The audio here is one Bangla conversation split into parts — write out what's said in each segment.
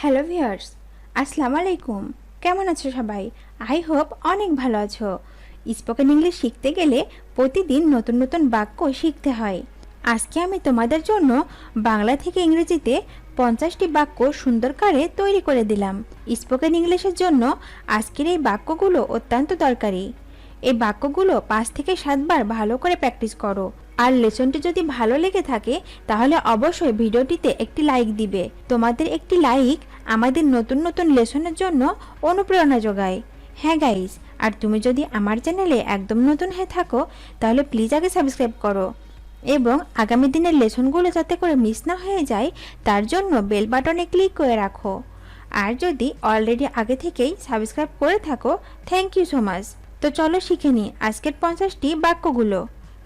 হ্যালো ভিউয়ার্স, আসসালামু আলাইকুম। কেমন আছো সবাই? আই হোপ অনেক ভালো আছো। স্পোকেন ইংলিশ শিখতে গেলে প্রতিদিন নতুন নতুন বাক্য শিখতে হয়। আজকে আমি তোমাদের জন্য বাংলা থেকে ইংরেজিতে 50টি বাক্য সুন্দর করে তৈরি করে দিলাম। স্পোকেন ইংলিশের জন্য আজকের এই বাক্যগুলো অত্যন্ত দরকারি। এই বাক্যগুলো 5 থেকে 7 বার ভালো করে প্র্যাকটিস করো। আর লেসনটি যদি ভালো লেগে থাকে তাহলে অবশ্যই ভিডিওটিতে একটি লাইক দিবে। তোমাদের একটি লাইক আমাদের নতুন নতুন লেসনের জন্য অনুপ্রেরণা যোগায়। হ্যাঁ গাইস, আর তুমি যদি আমার চ্যানেলে একদম নতুন হয়ে থাকো তাহলে প্লিজ আগে সাবস্ক্রাইব করো এবং আগামী দিনের লেসনগুলো যাতে করে মিস না হয়ে যায় তার জন্য বেল বাটনে ক্লিক করে রাখো। আর যদি অলরেডি আগে থেকেই সাবস্ক্রাইব করে থাকো, থ্যাংক ইউ সো মাচ। তো চলো শিখে নিই আজকের 50টি বাক্যগুলো।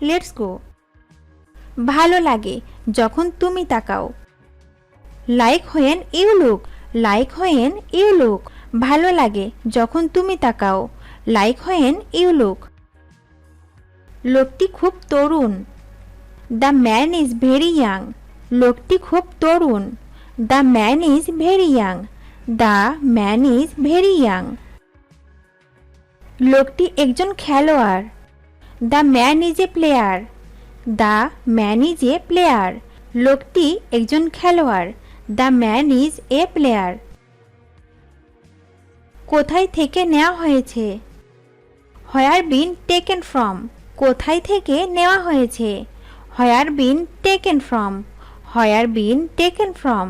Let's go. ভালো লাগে যখন তুমি তাকাও। Like when you look. Like when you look. ভালো লাগে যখন তুমি তাকাও। Like when you look. লোকটি খুব তরুণ। The man is very young. লোকটি খুব তরুণ। The man is very young. The man is very young. লোকটি একজন খেলোয়াড়। The man is a player. The man is a player. লোকটি একজন খেলোয়াড়। The man is a player. কোথায় থেকে নেওয়া হয়েছে? Where been taken from. কোথায় থেকে নেওয়া হয়েছে? Where been taken from. Where been taken from.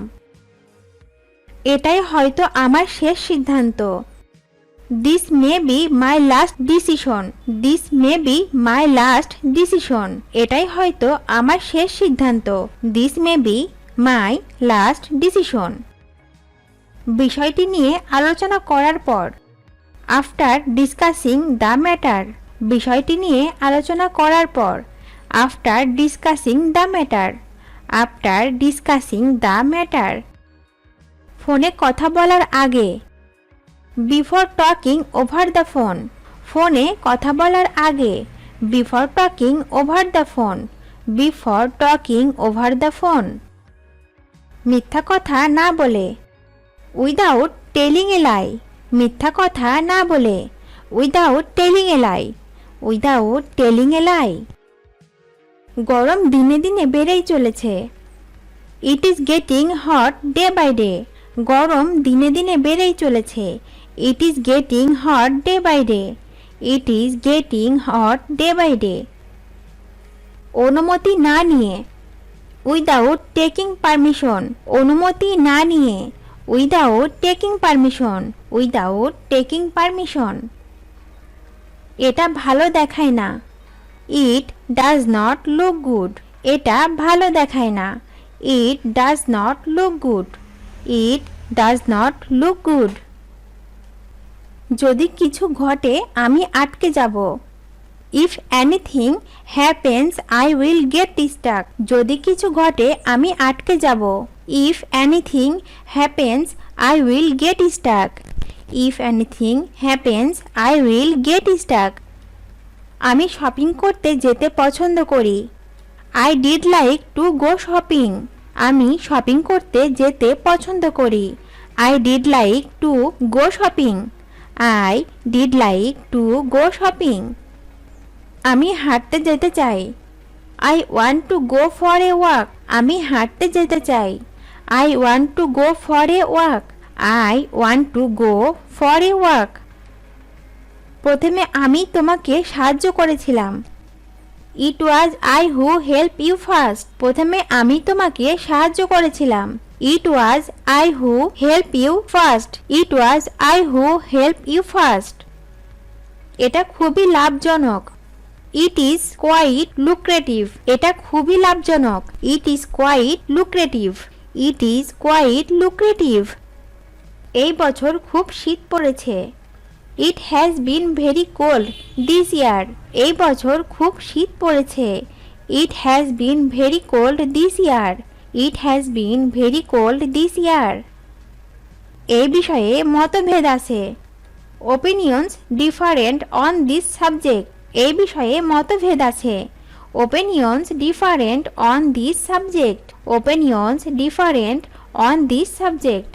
এটাই হয়তো আমার শেষ সিদ্ধান্ত। This may be my last decision. This may be my last decision. এটাই হয়তো আমার শেষ সিদ্ধান্ত। This may be my last decision. বিষয়টি নিয়ে আলোচনা করার পর। After discussing the matter. বিষয়টি নিয়ে আলোচনা করার পর। After discussing the matter. After discussing the matter. ফোনে কথা বলার আগে। Before talking over the phone. ফোনে কথা বলার আগে। Before talking over the phone. Before talking over the phone. মিথ্যা কথা না বলে। Without telling a lie. মিথ্যা কথা না বলে। Without telling a lie. Without telling a lie. গরম দিনে দিনে বেড়েই চলেছে। It is getting hot day by day. গরম দিনে দিনে বেড়েই চলেছে। It is getting hot day by day. It is getting hot day by day. অনুমতি না নিয়ে। Without taking permission. অনুমতি না নিয়ে। Without taking permission. Without taking permission. এটা ভালো দেখায় না। It does not look good. এটা ভালো দেখায় না। It does not look good. It does not look good. যদি কিছু ঘটে আমি আটকে যাব। If anything happens I will get stuck. যদি কিছু ঘটে আমি আটকে যাব। If anything happens I will get stuck. If anything happens I will get Starc. আমি শপিং করতে যেতে পছন্দ করি। I did like to go shopping. আমি শপিং করতে যেতে পছন্দ করি। I did like to go shopping. I did like to go shopping. আমি হাঁটতে যেতে চাই। I want to go for a walk. আমি হাঁটতে যেতে চাই। I want to go for a walk. I want to go for a walk. প্রথমে আমি তোমাকে সাহায্য করেছিলাম। It was I who help you first. প্রথমে আমি তোমাকে সাহায্য করেছিলাম। It was I who help you first. It was I who help you first. এটা খুবই লাভজনক। It is quite lucrative. এটা খুবই লাভজনক। It is quite lucrative. It is quite lucrative. এই বছর খুব শীত পড়েছে। It has been very cold this year. এই বছর খুব শীত পড়েছে। It has been very cold this year. It has been very cold this year. এই বিষয়ে মতভেদ আছে। Opinions different on this subject. এই বিষয়ে মতভেদ আছে। Opinions different on this subject. Opinions different on this subject.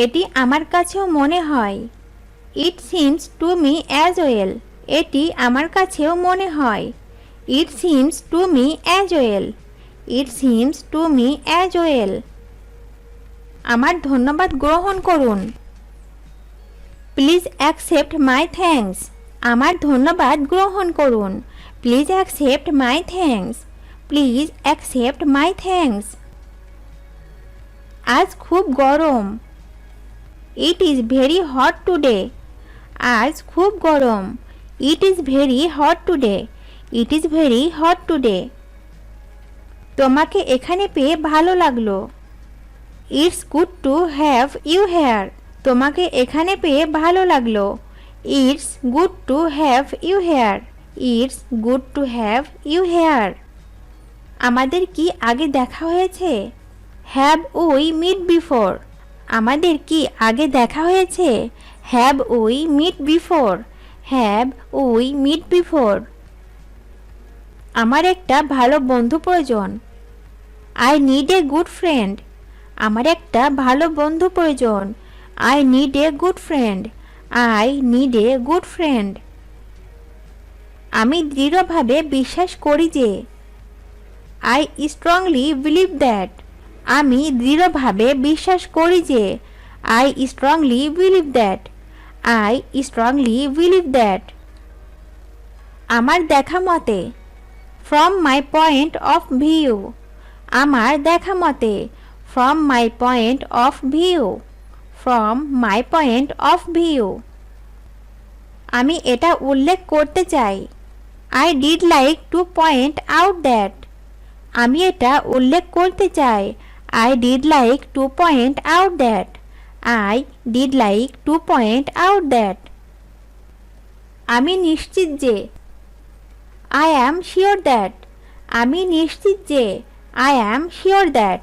এটি আমার কাছেও মনে হয়। It seems to me as well. এটি আমার কাছেও মনে হয়। It seems to me as well. It seems to me as well. আমার ধন্যবাদ গ্রহণ করুন। Please accept my thanks. আমার ধন্যবাদ গ্রহণ করুন। Please accept my thanks. Please accept my thanks. আজ খুব গরম। It is very hot today. আজ খুব গরম। It is very hot today. It is very hot today. তোমাকে এখানে পেয়ে ভালো লাগলো। It's good to have you here. তোমাকে এখানে পেয়ে ভালো লাগলো। It's good to have you here. It's good to have you here. আমাদের কি আগে দেখা হয়েছে? Have we meet before. আমাদের কি আগে দেখা হয়েছে? Have we meet before. Have we meet before. আমার একটা ভালো বন্ধু প্রয়োজন। I need a good friend. আমার একটা ভালো বন্ধু প্রয়োজন। I need a good friend. I need a good friend. আমি দৃঢ়ভাবে বিশ্বাস করি যে। I strongly believe that. আমি দৃঢ়ভাবে বিশ্বাস করি যে। I strongly believe that. I strongly believe that. আমার দেখা মতে। From my point of view. আমার দেখা মতে। From my point of view. From my point of view. আমি এটা উল্লেখ করতে চাই। I did like to point out that. আমি এটা উল্লেখ করতে চাই। I did like to point out that. I did like to point out that. আমি নিশ্চিত যে। I am sure that. আমি নিশ্চিত যে। I am sure that.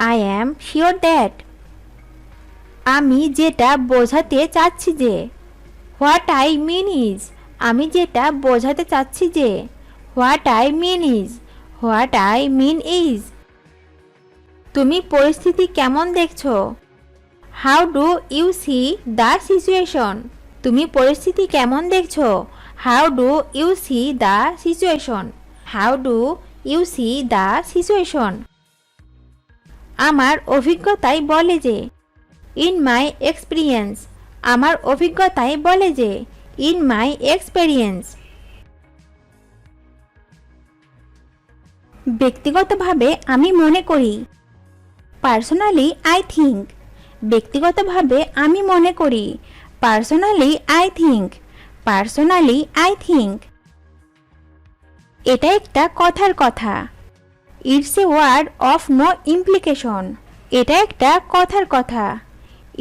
I am sure that. আমি যেটা বোঝাতে চাচ্ছি যে। What I mean is. আমি যেটা বোঝাতে চাচ্ছি যে। What I mean is. What I mean is. তুমি পরিস্থিতি কেমন দেখছো? How do you see the situation. তুমি পরিস্থিতি কেমন দেখছো? How do you see the situation. How do you see the situation. আমার অভিজ্ঞতাই বলে যে। In my experience. আমার অভিজ্ঞতাই বলে যে। In my experience. ব্যক্তিগতভাবে আমি মনে করি। Personally I think. ব্যক্তিগতভাবে আমি মনে করি। Personally I think. Personally I think. এটা একটা কথার কথা। It's a word of no implication. এটা একটা কথার কথা।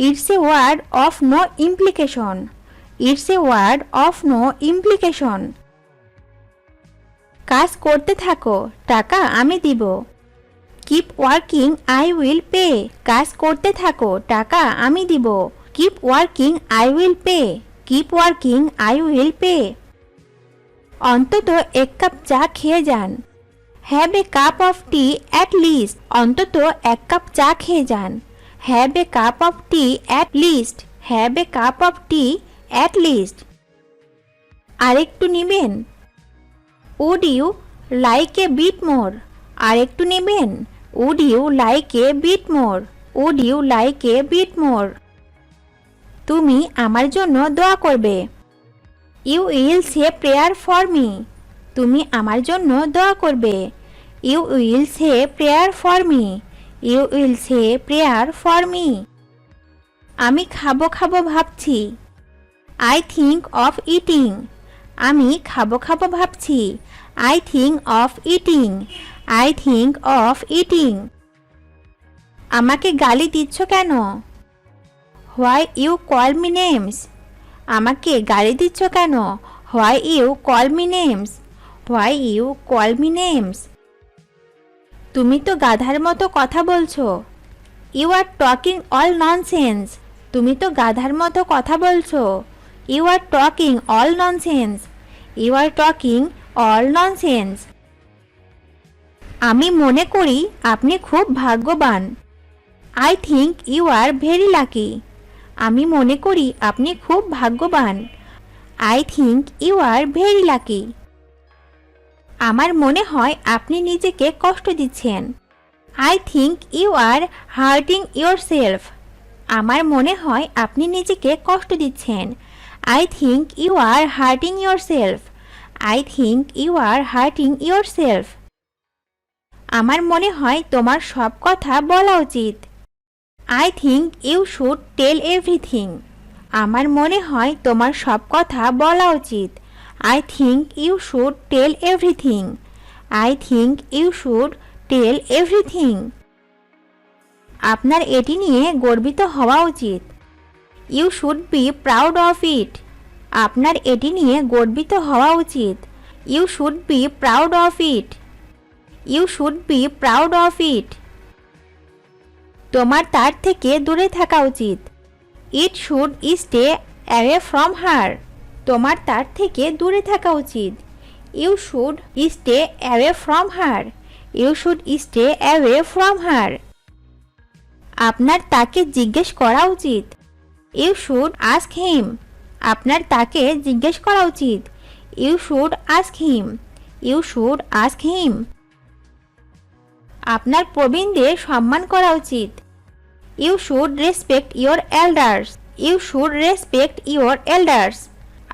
It's a word of no implication. It's a word of no implication. কাজ করতে থাকো, টাকা আমি দিব। Keep working I will pay. কাজ করতে থাকো, টাকা আমি দিব। Keep working I will pay. Keep working I will pay. অন্তত এক কাপ চা খেয়ে যান। Have a cup of tea at least. অন্তত এক কাপ চা খেয়ে যান। Have a cup of tea at list. Have a cup of tea at least. আরেকটু নিবেন? Would you like a bit more. আরেকটু নেবেন? Would you like a bit more. Would you like a bit more. তুমি আমার জন্য দোয়া করবে। You will say prayer for me. তুমি আমার জন্য দোয়া করবে। You will say prayer for me. You will say prayer for me. আমি খাবো খাবো ভাবছি। I think of eating. আমি খাবো খাবো ভাবছি। I think of eating. I think of eating. আমাকে গালি দিচ্ছ কেন? Why you call me names. আমাকে গালি দিচ্ছ কেন? Why you call me names. Why you call me names. তুমি তো গাধার মতো কথা বলছো। You are talking all nonsense. তুমি তো গাধার মতো কথা বলছো। You are talking all nonsense. You are talking all nonsense. আমি মনে করি আপনি খুব ভাগ্যবান। I think you are very lucky. আমি মনে করি আপনি খুব ভাগ্যবান। I think you are very lucky. আমার মনে হয় আপনি নিজেকে কষ্ট দিচ্ছেন। I think you are hurting yourself. আমার মনে হয় আপনি নিজেকে কষ্ট দিচ্ছেন। I think you are hurting yourself. I think you are hurting yourself. আমার মনে হয় তোমার সব কথা বলা উচিত। I think you should tell everything. আমার মনে হয় তোমার সব কথা বলা উচিত। I think you should tell everything. I think you should tell everything. আপনার এটি নিয়ে গর্বিত হওয়া উচিত। You should be proud of it. আপনার এটি নিয়ে গর্বিত হওয়া উচিত। You should be proud of it. You should be proud of it. তোমার তার থেকে দূরে থাকা উচিত। It should stay away from her. তোমার তার থেকে দূরে থাকা উচিত। You should stay away from her. You should stay away from হার। আপনার তাকে জিজ্ঞেস করা উচিত। You should ask him. আপনার তাকে জিজ্ঞেস করা উচিত। You should ask him. You should ask him. আপনার প্রবীণদের সম্মান করা উচিত। You should respect your elders. You should respect your elders.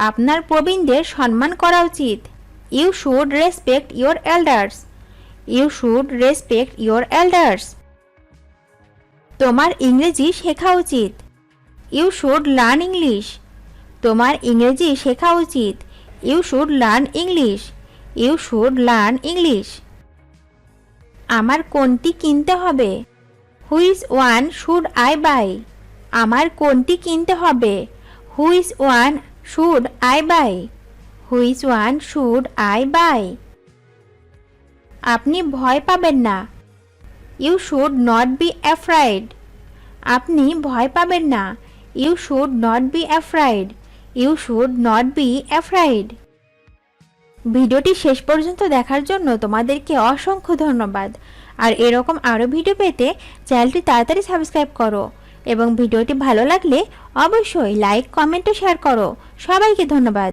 আপনার প্রবীণদের সম্মান করা উচিত। You should respect your elders. You should respect your elders. তোমার ইংরেজি শেখা উচিত। You should learn English. তোমার ইংরেজি শেখা উচিত। You should learn English. You should learn English. আমার কোনটি কিনতে হবে? Which one should I buy? আমার কোনটি কিনতে হবে? Which one should I buy? Which one should I buy? আপনি ভয় পাবেন না। You should not be afraid. আপনি ভয় পাবেন না। You should not be afraid. You should not be afraid. ভিডিওটি শেষ পর্যন্ত দেখার জন্য তোমাদেরকে অসংখ্য ধন্যবাদ। আর এরকম আরও ভিডিও পেতে চ্যানেলটি তাড়াতাড়ি সাবস্ক্রাইব করো এবং ভিডিওটি ভালো লাগলে অবশ্যই লাইক, কমেন্ট ও শেয়ার করো। সবাইকে ধন্যবাদ।